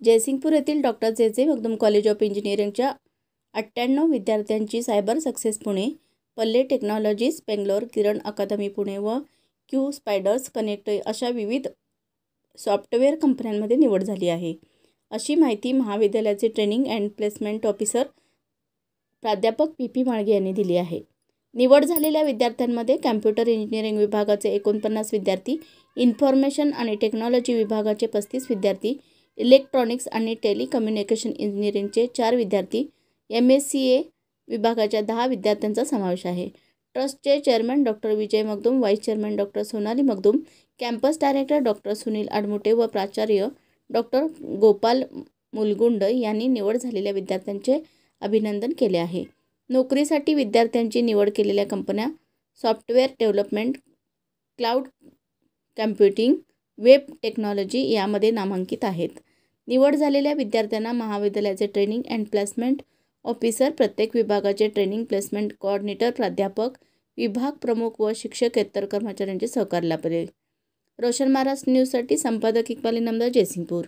जयसिंगपूर येथील डॉक्टर जे जे मगदुम कॉलेज ऑफ इंजिनिअरिंगच्या 98 विद्यार्थ्यांची सायबर सक्सेस पुणे, पल्ले टेक्नॉलॉजीज बेंगलोर, किरण अकादमी पुणे व क्यू स्पायडर्स कनेक्ट अशा विविध सॉफ्टवेअर कंपन्यांमध्ये निवड झाली आहे, अशी माहिती महाविद्यालयाचे ट्रेनिंग अँड प्लेसमेंट ऑफिसर प्राध्यापक पी माळगे यांनी दिली आहे. निवड झालेल्या विद्यार्थ्यांमध्ये कॅम्प्युटर इंजिनिअरिंग विभागाचे 49 विद्यार्थी, इन्फॉर्मेशन आणि टेक्नॉलॉजी विभागाचे 35 विद्यार्थी, इलेक्ट्रॉनिक्स आणि टेलिकम्युनिकेशन इंजिनिअरिंगचे 4 विद्यार्थी, MSCA विभागाच्या 10 विद्यार्थ्यांचा समावेश आहे. ट्रस्टचे chairman doctor Vijay Magdum, vice chairman doctor Sonali Magdum, campus director doctor Sunil Admute व प्राचार्य डॉक्टर गोपाल मुलगुंड यांनी निवड झालेल्या विद्यार्थ्यांचे अभिनंदन केले आहे. नोकरीसाठी विद्यार्थ्यांची निवड केलेल्या कंपन्या software development, cloud computing, web technology यामध्ये नामांकित आहेत. निवड झालेल्या विद्यार्थ्यांना महाविद्यालयाचे ट्रेनिंग अँड प्लेसमेंट ऑफिसर, प्रत्येक विभागाचे ट्रेनिंग प्लेसमेंट कोऑर्डिनेटर, प्राध्यापक, विभाग प्रमुख व शिक्षकेतर कर्मचाऱ्यांचे सहकार्य लाभले. रोशन महाराज न्यूजसाठी संपादक इक्बाल इनामदार, जयसिंगपूर.